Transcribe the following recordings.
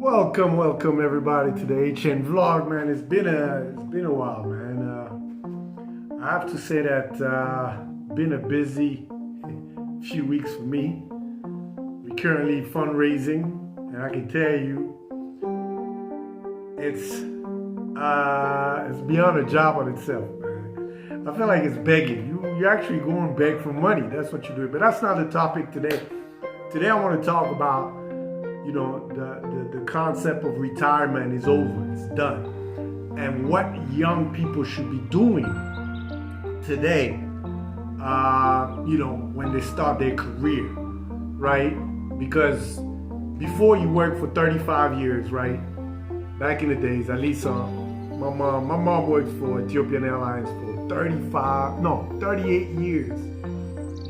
Welcome everybody to the Hnvlog, man. It's been a while, man. I have to say that been a busy few weeks for me. We're currently fundraising, and I can tell you, it's beyond a job on itself, man. I feel like it's begging. You're actually going beg for money. That's what you're doing. But that's not the topic today. Today I want to talk about, the concept of retirement is over, it's done. And what young people should be doing today, when they start their career, right? Because before you work for 35 years, right? Back in the days, at least my mom worked for Ethiopian Airlines for 38 years.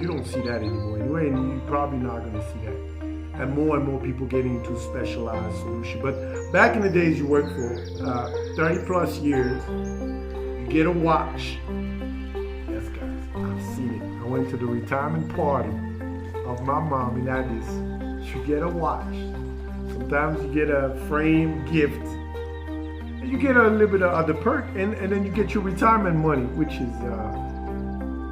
You don't see that anymore anyway, and you're probably not going to see that. And more people getting into specialized solution. But back in the days, you worked for 30 plus years, you get a watch. Yes, guys, I've seen it. I went to the retirement party of my mom in Addis. You get a watch. Sometimes you get a frame gift. And you get a little bit of other perk, and then you get your retirement money, which is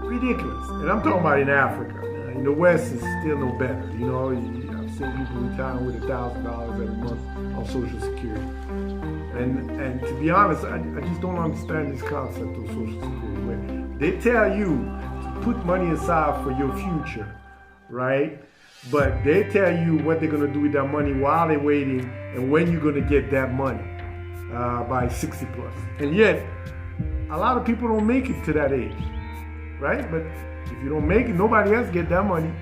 ridiculous. And I'm talking about in Africa. In the West, it's still no better. I've seen people retire with $1,000 every month on Social Security. And to be honest, I just don't understand this concept of Social Security, where they tell you to put money aside for your future, right? But they tell you what they're going to do with that money while they're waiting and when you're going to get that money by 60 plus. And yet, a lot of people don't make it to that age, right? But if you don't make it, nobody else get that money.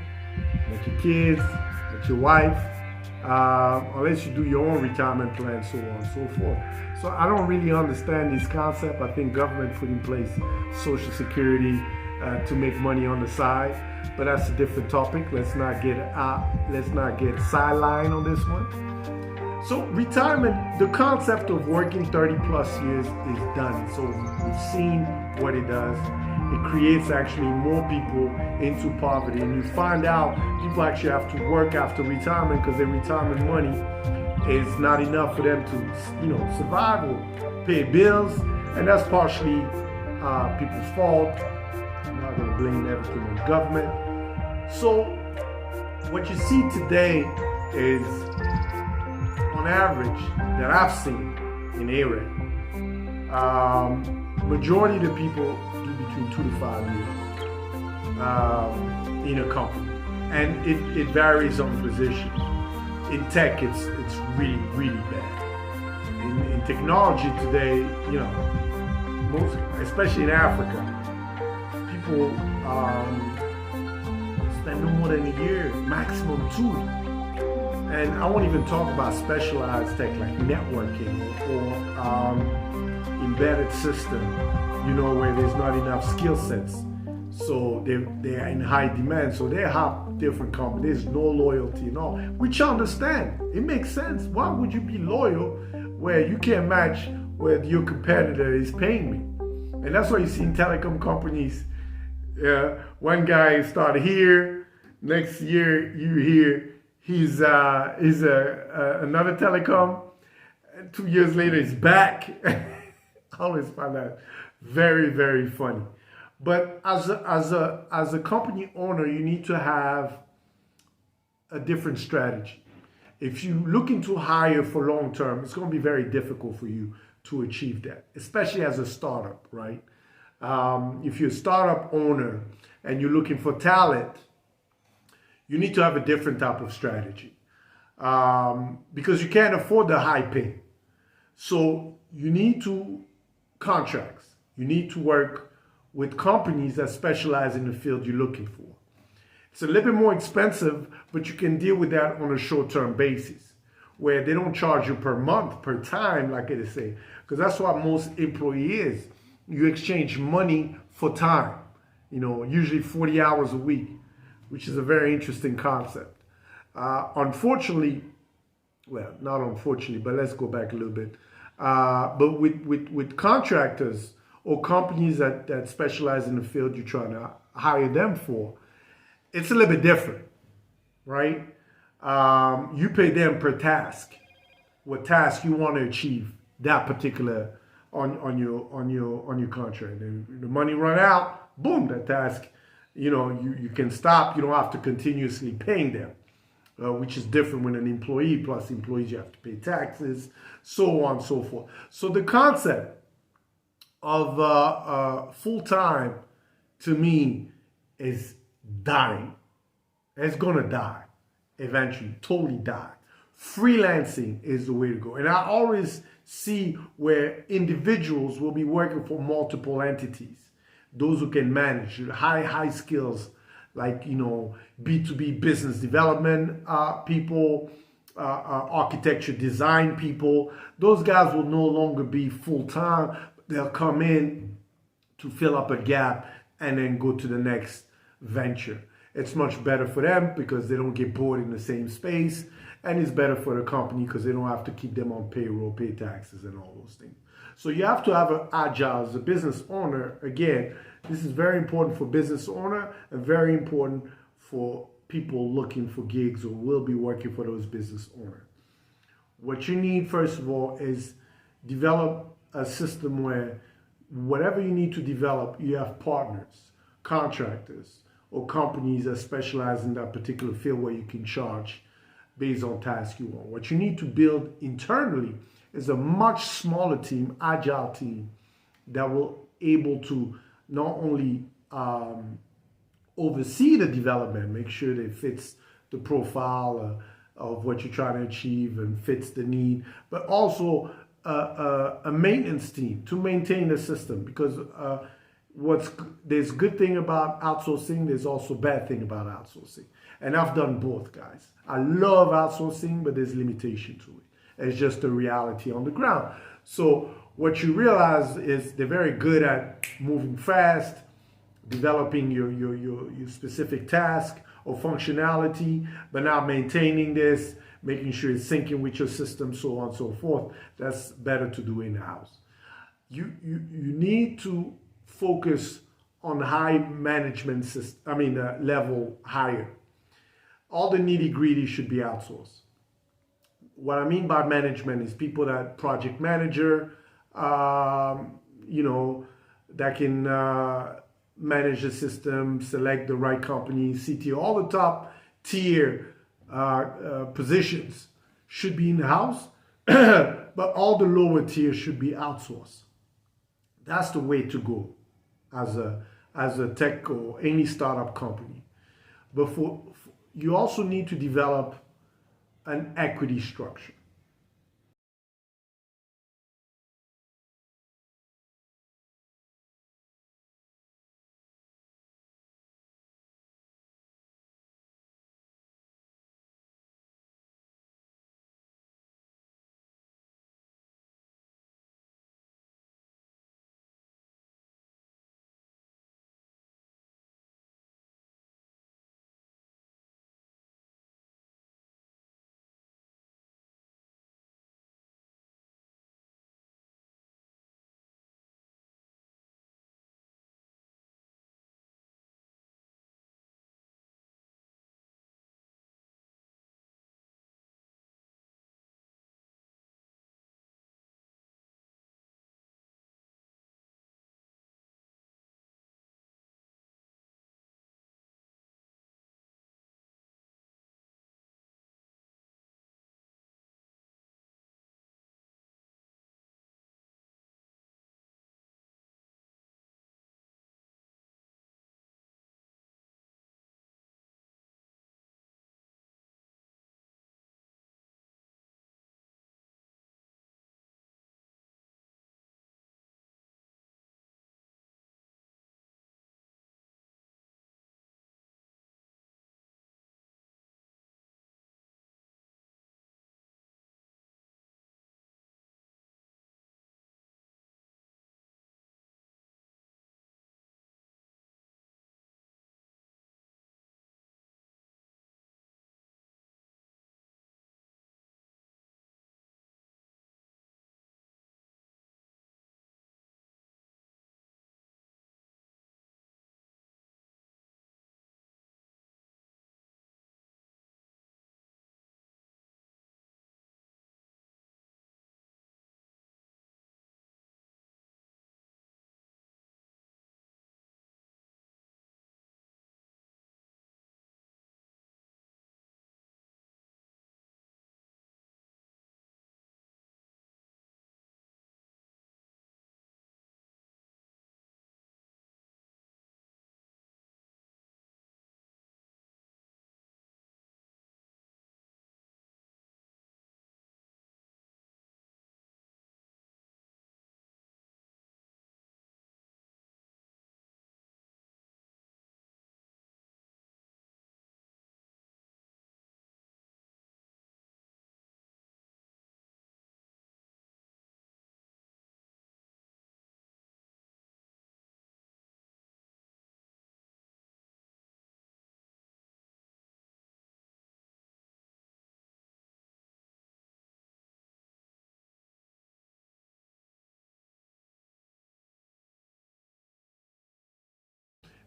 Not your kids, not your wife, unless you do your own retirement plan, so on and so forth. So I don't really understand this concept. I think government put in place Social Security to make money on the side, but that's a different topic. Let's not get sidelined on this one. So retirement, the concept of working 30 plus years is done. So we've seen what it does. It creates actually more people into poverty, and you find out people actually have to work after retirement because their retirement money is not enough for them to, survive or pay bills, and that's partially people's fault. I'm not going to blame everything on government. So what you see today is, on average, that I've seen in area, majority of the people between 2 to 5 years in a company, and it varies on position. In tech, it's really bad. In technology today, most, especially in Africa, people spend no more than a year, maximum 2. And I won't even talk about specialized tech like networking or embedded system, where there's not enough skill sets. So they're in high demand. So they have different companies, there's no loyalty and all, which I understand. It makes sense. Why would you be loyal where you can't match what your competitor is paying me? And that's why you see in telecom companies, one guy started here, next year you hear he's another telecom, 2 years later he's back. I always find that very, very funny. But as a company owner, you need to have a different strategy. If you're looking to hire for long term, it's going to be very difficult for you to achieve that, especially as a startup, right? If you're a startup owner and you're looking for talent, you need to have a different type of strategy because you can't afford the high pay. So you need to contracts. You need to work with companies that specialize in the field you're looking for. It's a little bit more expensive, but you can deal with that on a short-term basis, where they don't charge you per month, per time, like they say, because that's what most employee is. You exchange money for time, usually 40 hours a week, which is a very interesting concept. Unfortunately, well, not unfortunately, but let's go back a little bit. But with contractors or companies that specialize in the field you're trying to hire them for, it's a little bit different, right? You pay them per task. what task you want to achieve that particular on your contract. The money run out, boom, that task, you can stop. You don't have to continuously paying them, which is different when an employee. Plus employees, you have to pay taxes, so on and so forth. So the concept of full-time, to me, is dying. It's gonna die eventually, totally die. Freelancing is the way to go. And I always see where individuals will be working for multiple entities. Those who can manage high skills, like, B2B business development people, architecture design people. Those guys will no longer be full-time. They'll come in to fill up a gap and then go to the next venture. It's much better for them because they don't get bored in the same space, and it's better for the company because they don't have to keep them on payroll, pay taxes, and all those things. So you have to have an agile as a business owner. Again, this is very important for business owner and very important for people looking for gigs or will be working for those business owners. What you need, first of all, is develop a system where whatever you need to develop, you have partners, contractors, or companies that specialize in that particular field where you can charge based on tasks you want. What you need to build internally is a much smaller team, agile team, that will able to not only oversee the development, make sure that it fits the profile of what you're trying to achieve and fits the need, but also a maintenance team to maintain the system. Because there's good thing about outsourcing, there's also bad thing about outsourcing. And I've done both, guys. I love outsourcing, but there's limitation to it. It's just a reality on the ground. So what you realize is they're very good at moving fast, developing your specific task or functionality, but now maintaining this, making sure it's syncing with your system, so on and so forth. That's better to do in-house. You need to focus on high management system, level higher. All the nitty-gritty should be outsourced. What I mean by management is people that project manager, that can manage the system, select the right company, CTO, all the top tier positions should be in-house, but all the lower tiers should be outsourced. That's the way to go as a tech or any startup company. But you also need to develop an equity structure.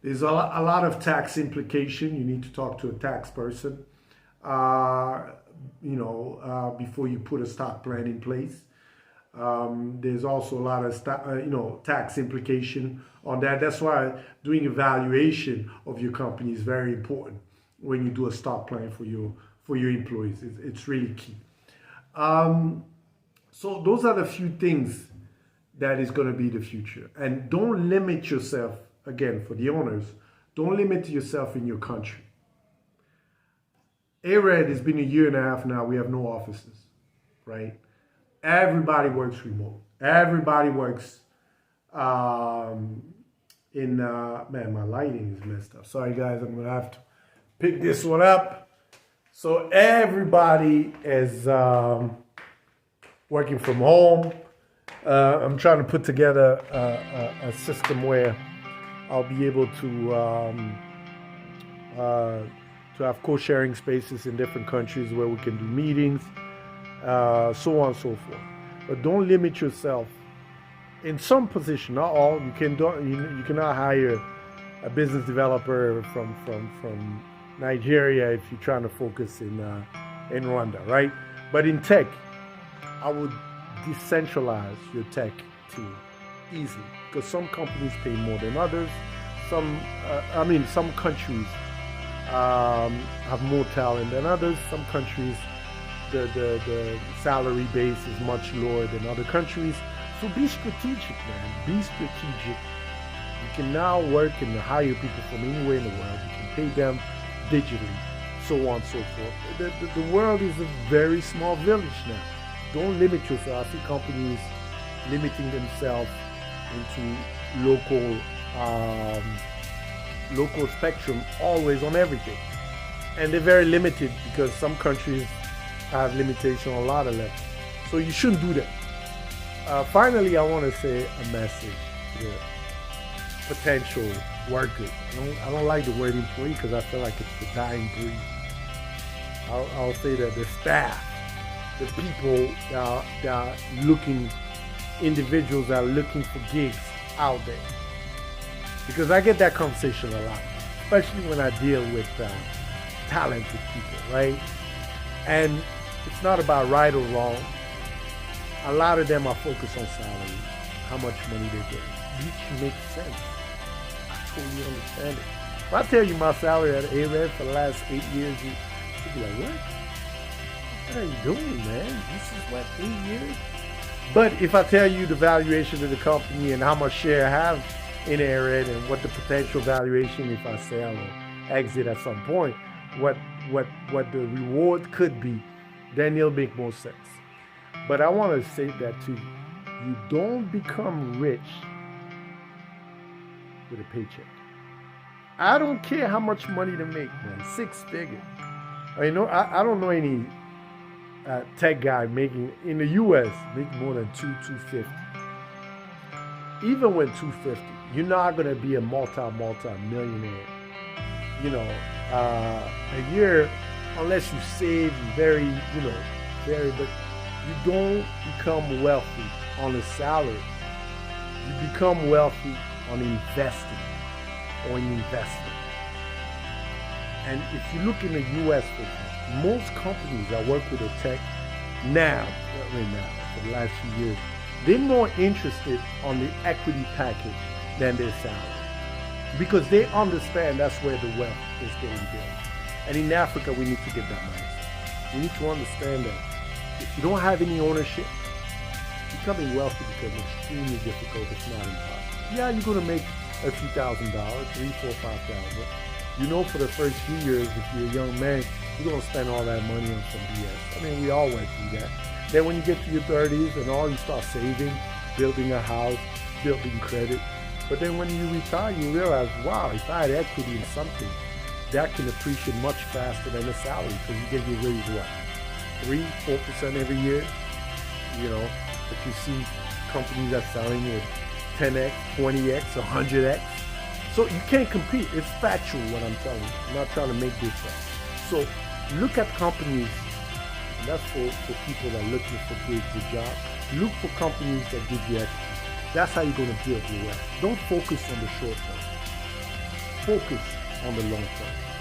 There's a lot of tax implication. You need to talk to a tax person, before you put a stock plan in place. There's also a lot of tax implication on that. That's why doing evaluation of your company is very important when you do a stock plan for your employees. It's really key. So those are the few things that is going to be the future. And don't limit yourself, again, for the owners, don't limit yourself in your country. ARED has been a year and a half now. We have no offices, right? Everybody works remote. Everybody works man, my lighting is messed up. Sorry, guys, I'm going to have to pick this one up. So everybody is working from home. I'm trying to put together a system where I'll be able to have co-sharing spaces in different countries where we can do meetings, so on and so forth. But don't limit yourself. In some position, not all, you cannot hire a business developer from Nigeria if you're trying to focus in Rwanda, right? But in tech, I would decentralize your tech team easily, because some companies pay more than others. Some countries have more talent than others. Some countries, the salary base is much lower than other countries. So be strategic, man. Be strategic. You can now work and hire people from anywhere in the world. You can pay them digitally, so on and so forth. The world is a very small village now. Don't limit yourself. I see companies limiting themselves into local spectrum, always on everything. And they're very limited because some countries have limitation on a lot of levels. So you shouldn't do that. Finally, I want to say a message to the potential workers. I don't like the word employee because I feel like it's the dying breed. I'll say that the staff, the people that are looking, individuals that are looking for gigs out there. Because I get that conversation a lot, especially when I deal with talented people, right? And it's not about right or wrong. A lot of them are focused on salary, how much money they get, which makes sense. I totally understand it. If I tell you my salary at ARED for the last 8 years, you'd be like, what are you doing, man? This is what, 8 years? But if I tell you the valuation of the company and how much share I have in ARED and what the potential valuation if I sell or exit at some point, what the reward could be, then it'll make more sense. But I want to say that too. You don't become rich with a paycheck. I don't care how much money to make, man. 6 figures. I don't know any tech guy making in the U.S. making more than $250. Even when $250, you're not gonna be a multi-millionaire. A year, unless you save very. But you don't become wealthy on a salary. You become wealthy on investing or in investment. And if you look in the U.S., for example, most companies that work with the tech now, for the last few years, they're more interested on the equity package than their salary. Because they understand that's where the wealth is getting built. And in Africa, we need to get that mindset. We need to understand that if you don't have any ownership, becoming wealthy becomes extremely difficult, if not impossible. Yeah, you're going to make a few $1,000, $3,000, $4,000, $5,000. For the first few years, if you're a young man, you're going to spend all that money on some BS. I mean, we all went through that. Then when you get to your 30s and all, you start saving, building a house, building credit. But then when you retire, you realize, wow, if I had equity in something, that can appreciate much faster than a salary because you get your raise what? 3-4% every year, but you see companies that are selling with 10x, 20x, 100x. So you can't compete. It's factual what I'm telling you. I'm not trying to make this up. So look at companies, and that's for people that are looking for gigs or jobs. Look for companies that give you equity. That's how you're going to build your wealth. Don't focus on the short term. focus on the long term.